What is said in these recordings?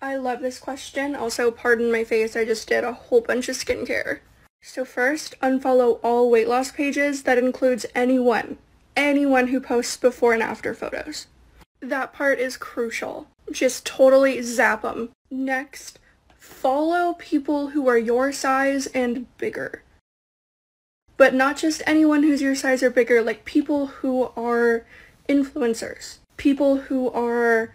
I love this question. Also, pardon my face, I just did a whole bunch of skincare. So first, unfollow all weight loss pages. That includes anyone who posts before and after photos. That part is crucial. Just totally zap them. Next, follow people who are your size and bigger. But not just anyone who's your size or bigger, like people who are influencers. People who are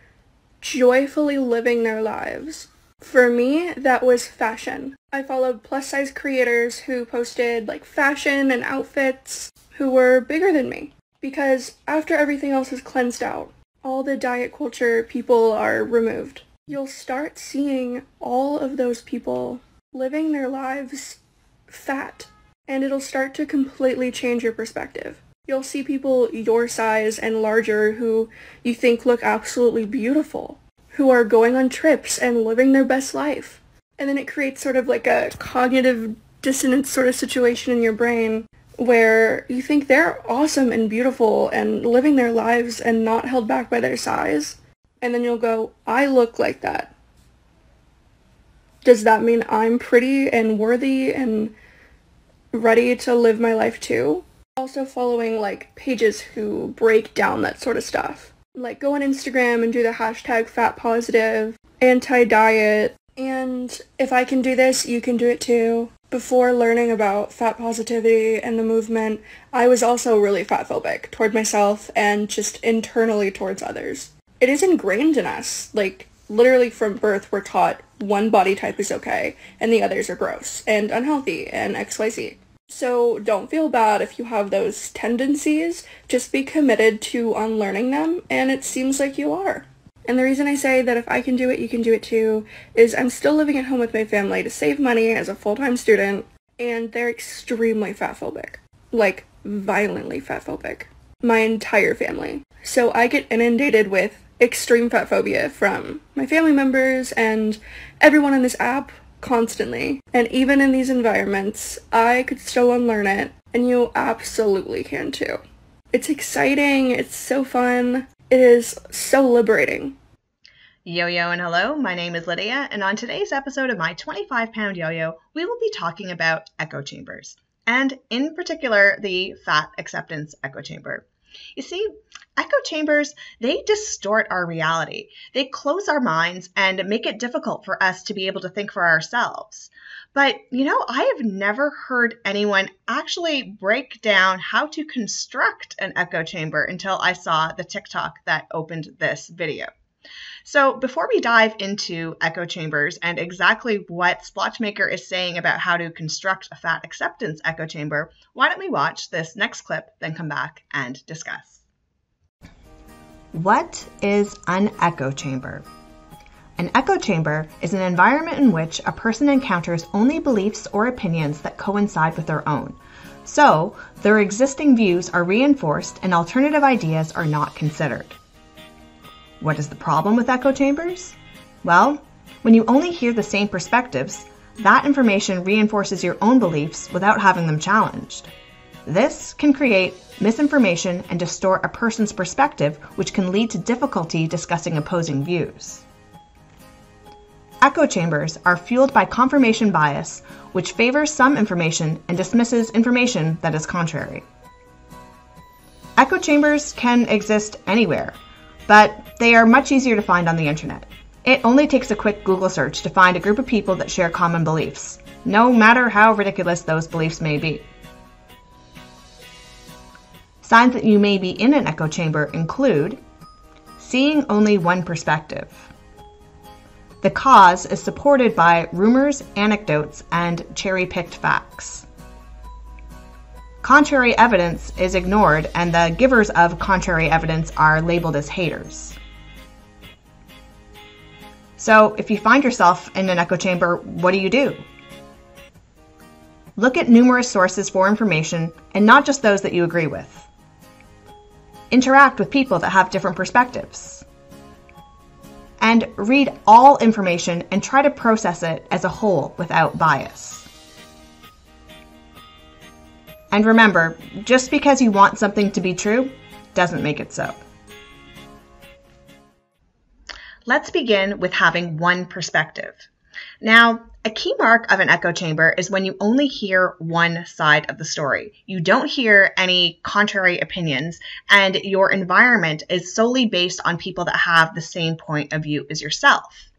joyfully living their lives. For me, that was fashion. I followed plus size creators who posted like fashion and outfits who were bigger than me. Because after everything else is cleansed out, all the diet culture people are removed, you'll start seeing all of those people living their lives fat. And it'll start to completely change your perspective. You'll see people your size and larger who you think look absolutely beautiful, who are going on trips and living their best life. And then it creates sort of like a cognitive dissonance sort of situation in your brain where you think they're awesome and beautiful and living their lives and not held back by their size. And then you'll go, I look like that. Does that mean I'm pretty and worthy and ready to live my life too? Also following like pages who break down that sort of stuff. Like go on Instagram and do the hashtag fat positive, anti-diet, and if I can do this, you can do it too. Before learning about fat positivity and the movement, I was also really fat phobic toward myself and just internally towards others. It is ingrained in us. Like literally from birth, we're taught one body type is okay and the others are gross and unhealthy and XYZ. So don't feel bad if you have those tendencies, just be committed to unlearning them, and it seems like you are. And the reason I say that if I can do it, you can do it too, is I'm still living at home with my family to save money as a full-time student, and they're extremely fat phobic. Like, violently fat phobic. My entire family. So I get inundated with extreme fat phobia from my family members and everyone on this app constantly. And even in these environments, I could still unlearn it, and you absolutely can too. It's exciting, it's so fun, it is so liberating. Yo-yo and hello, my name is Lydia, and on today's episode of my 25-pound yo-yo, we will be talking about echo chambers, and in particular, the fat acceptance echo chamber. You see, echo chambers, they distort our reality. They close our minds and make it difficult for us to be able to think for ourselves. But, I have never heard anyone actually break down how to construct an echo chamber until I saw the TikTok that opened this video. So before we dive into echo chambers and exactly what Splotchmaker is saying about how to construct a fat acceptance echo chamber, why don't we watch this next clip, then come back and discuss. What is an echo chamber? An echo chamber is an environment in which a person encounters only beliefs or opinions that coincide with their own. So, their existing views are reinforced and alternative ideas are not considered. What is the problem with echo chambers? Well, when you only hear the same perspectives, that information reinforces your own beliefs without having them challenged. This can create misinformation and distort a person's perspective, which can lead to difficulty discussing opposing views. Echo chambers are fueled by confirmation bias, which favors some information and dismisses information that is contrary. Echo chambers can exist anywhere, but they are much easier to find on the internet. It only takes a quick Google search to find a group of people that share common beliefs, no matter how ridiculous those beliefs may be. Signs that you may be in an echo chamber include seeing only one perspective. The cause is supported by rumors, anecdotes, and cherry-picked facts. Contrary evidence is ignored, and the givers of contrary evidence are labeled as haters. So, if you find yourself in an echo chamber, what do? Look at numerous sources for information, and not just those that you agree with. Interact with people that have different perspectives. And read all information and try to process it as a whole without bias. And remember, just because you want something to be true doesn't make it so. Let's begin with having one perspective. Now, a key mark of an echo chamber is when you only hear one side of the story. You don't hear any contrary opinions, and your environment is solely based on people that have the same point of view as yourself.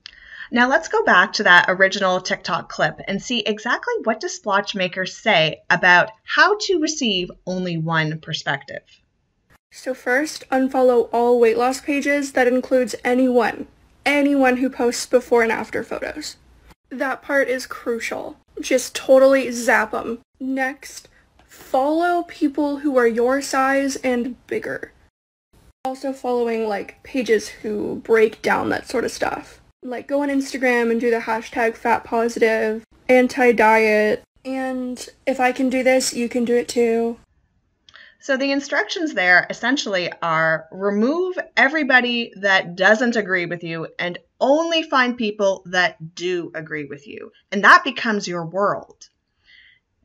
Now let's go back to that original TikTok clip and see exactly what does splotchmakers say about how to receive only one perspective. So first, unfollow all weight loss pages. That includes anyone who posts before and after photos. That part is crucial. Just totally zap them. Next, follow people who are your size and bigger. Also following pages who break down that sort of stuff. Like go on Instagram and do the hashtag #FatPositive, anti-diet, and if I can do this, you can do it too. So the instructions there essentially are remove everybody that doesn't agree with you and only find people that do agree with you. And that becomes your world.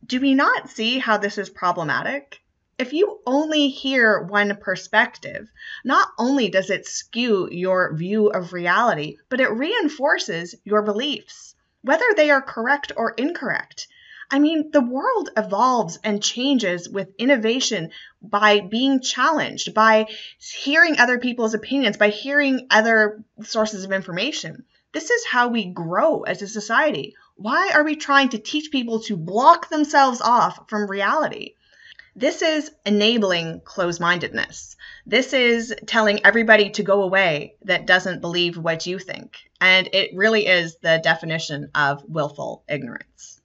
Do we not see how this is problematic? If you only hear one perspective, not only does it skew your view of reality, but it reinforces your beliefs, whether they are correct or incorrect. I mean, the world evolves and changes with innovation by being challenged, by hearing other people's opinions, by hearing other sources of information. This is how we grow as a society. Why are we trying to teach people to block themselves off from reality? This is enabling closed-mindedness. This is telling everybody to go away that doesn't believe what you think. And it really is the definition of willful ignorance.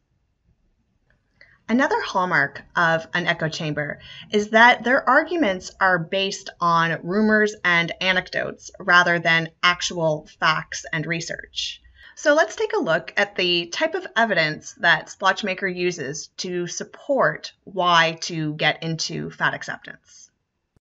Another hallmark of an echo chamber is that their arguments are based on rumors and anecdotes rather than actual facts and research. So let's take a look at the type of evidence that Splotchmaker uses to support why to get into fat acceptance.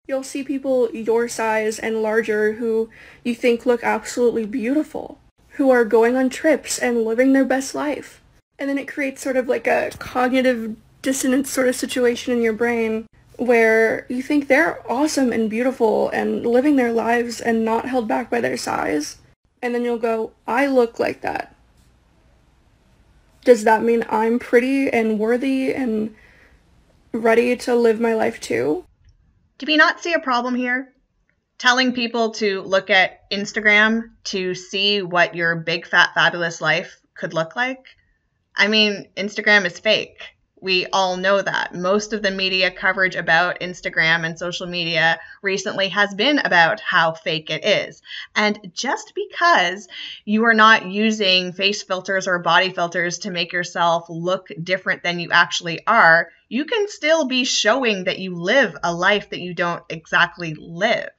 You'll see people your size and larger who you think look absolutely beautiful, who are going on trips and living their best life. And then it creates sort of like a cognitive dissonance sort of situation in your brain where you think they're awesome and beautiful and living their lives and not held back by their size. And then you'll go, I look like that. Does that mean I'm pretty and worthy and ready to live my life too? Do we not see a problem here? Telling people to look at Instagram to see what your big, fat, fabulous life could look like? I mean, Instagram is fake. We all know that. Most of the media coverage about Instagram and social media recently has been about how fake it is. And just because you are not using face filters or body filters to make yourself look different than you actually are, you can still be showing that you live a life that you don't exactly live.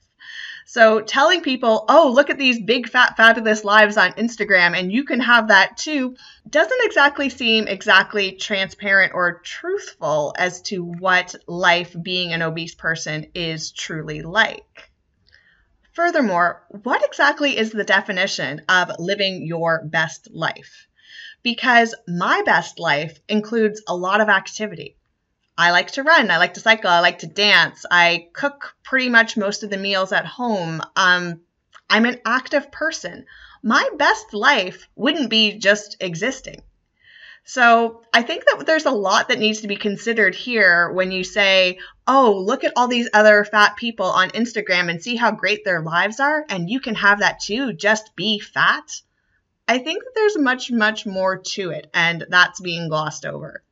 So telling people, oh, look at these big, fat, fabulous lives on Instagram and you can have that too, doesn't exactly seem exactly transparent or truthful as to what life being an obese person is truly like. Furthermore, what exactly is the definition of living your best life? Because my best life includes a lot of activity. I like to run, I like to cycle, I like to dance, I cook pretty much most of the meals at home. I'm an active person. My best life wouldn't be just existing. So I think that there's a lot that needs to be considered here when you say, oh, look at all these other fat people on Instagram and see how great their lives are, and you can have that too, just be fat. I think that there's much, much more to it, and that's being glossed over.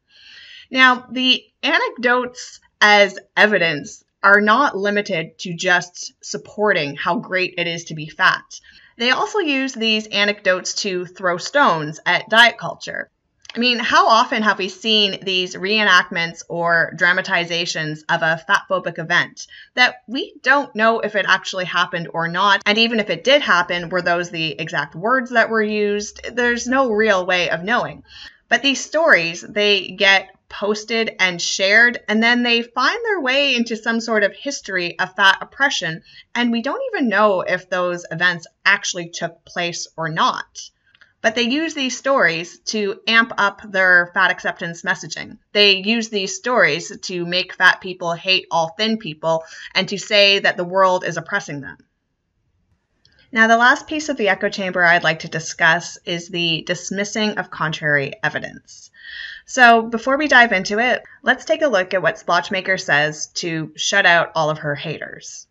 Now, the anecdotes as evidence are not limited to just supporting how great it is to be fat. They also use these anecdotes to throw stones at diet culture. I mean, how often have we seen these reenactments or dramatizations of a fatphobic event that we don't know if it actually happened or not? And even if it did happen, were those the exact words that were used? There's no real way of knowing. But these stories, they get posted and shared, and then they find their way into some sort of history of fat oppression, and we don't even know if those events actually took place or not. But they use these stories to amp up their fat acceptance messaging. They use these stories to make fat people hate all thin people and to say that the world is oppressing them. Now, the last piece of the echo chamber I'd like to discuss is the dismissing of contrary evidence. So before we dive into it, let's take a look at what Splotchmaker says to shut out all of her haters.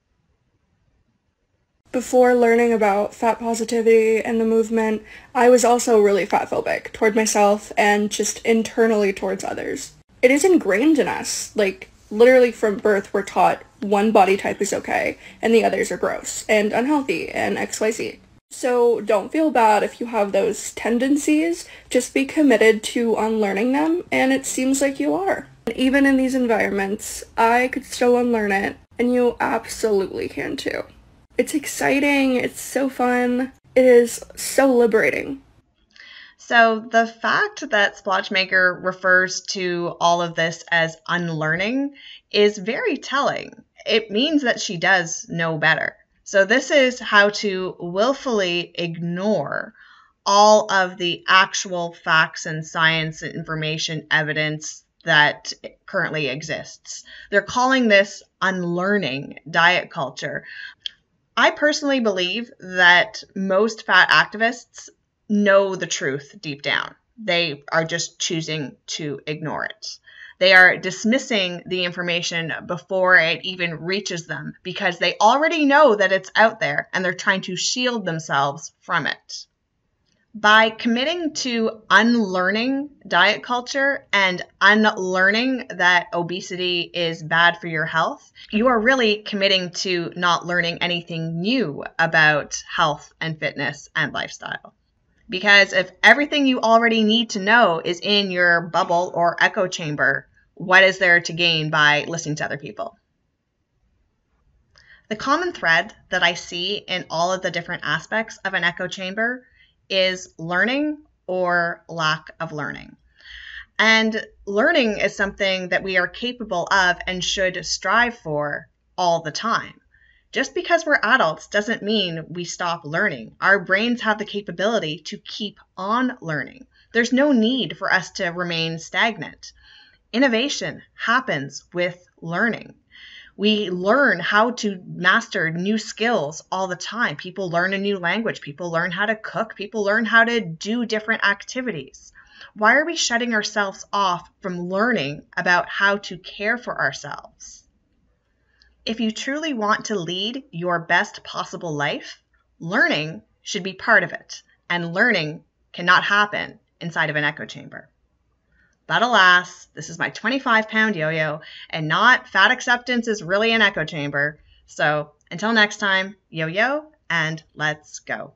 Before learning about fat positivity and the movement, I was also really fatphobic toward myself and just internally towards others. It is ingrained in us. Like, literally from birth, we're taught one body type is okay and the others are gross and unhealthy and XYZ. So don't feel bad if you have those tendencies. Just be committed to unlearning them, and it seems like you are. And even in these environments, I could still unlearn it, and you absolutely can too. It's exciting, it's so fun, it is so liberating. So the fact that Splotchmaker refers to all of this as unlearning is very telling. It means that she does know better. So this is how to willfully ignore all of the actual facts and science and information evidence that currently exists. They're calling this unlearning diet culture. I personally believe that most fat activists know the truth deep down. They are just choosing to ignore it. They are dismissing the information before it even reaches them because they already know that it's out there and they're trying to shield themselves from it. By committing to unlearning diet culture and unlearning that obesity is bad for your health, you are really committing to not learning anything new about health and fitness and lifestyle. Because if everything you already need to know is in your bubble or echo chamber, what is there to gain by listening to other people? The common thread that I see in all of the different aspects of an echo chamber is learning or lack of learning. And learning is something that we are capable of and should strive for all the time. Just because we're adults doesn't mean we stop learning. Our brains have the capability to keep on learning. There's no need for us to remain stagnant. Innovation happens with learning. We learn how to master new skills all the time. People learn a new language. People learn how to cook. People learn how to do different activities. Why are we shutting ourselves off from learning about how to care for ourselves? If you truly want to lead your best possible life, learning should be part of it, and learning cannot happen inside of an echo chamber. But alas, this is my 25-pound yo-yo, and not fat acceptance is really an echo chamber. So until next time, yo-yo, and let's go.